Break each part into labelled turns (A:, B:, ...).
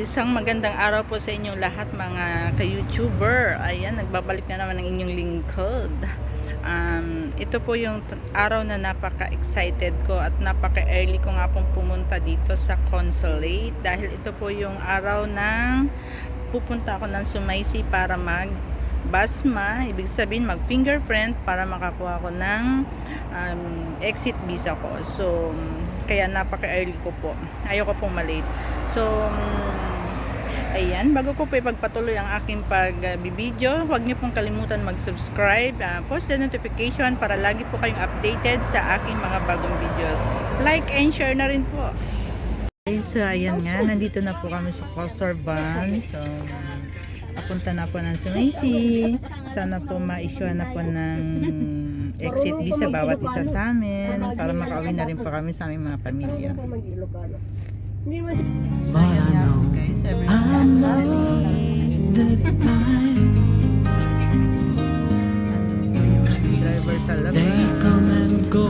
A: Isang magandang araw po sa inyong lahat mga ka-YouTuber. Ayan, nagbabalik na naman ang inyong lingkod. Ito po yung araw na napaka-excited ko at napaka-early ko nga pong pumunta dito sa Consulate dahil ito po yung araw ng pupunta ako ng Sumaisi para mag-basma, ibig sabihin mag-fingerprint para makakuha ko ng exit visa ko. So, kaya napaka-early ko po. Ayoko pong malate. So, ayan, bago ko po ipagpatuloy ang aking pagbibideo, huwag niyo pong kalimutan mag-subscribe, post the notification para lagi po kayong updated sa aking mga bagong videos. Like and share na rin po. Okay, so ayan nga, nandito na po kami sa Coastal Van. So, papunta na po ng Sumaisi. Sana po ma-issue na po ng exit visa bawat isa sa amin para makauwi na rin po kami sa aming mga pamilya. So ayan nga po guys, everyone is ready. Andun po yung driver sa labas.
B: They come and go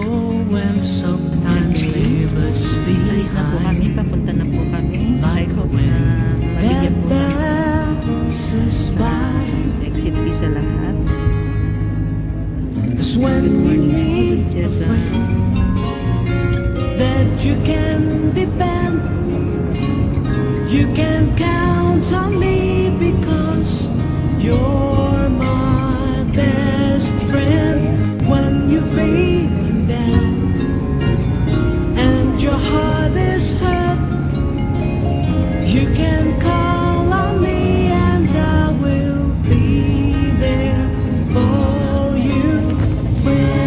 B: and sometimes leave us
A: Alis na po kami,
B: behind.
A: papunta na po kami. I hope na mabigyan po ng exit visa lahat.
B: Cause when you need a friend that you can depend, you can count on me because you're my best friend. When you're feeling down and your heart is hurt, you can call on me and I will be there for you, friend.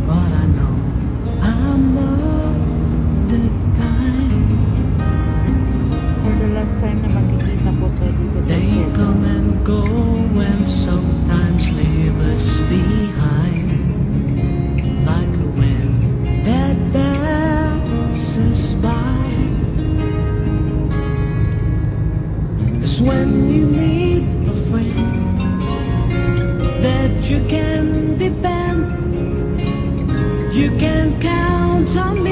B: But I know I'm not the kind.
A: For the last time na makikita po to dito sa
B: They
A: Quezon.
B: come and go and sometimes leave us behind, like a wind that passes by. 'Cause when you meet a friend that you can depend, you can count on me.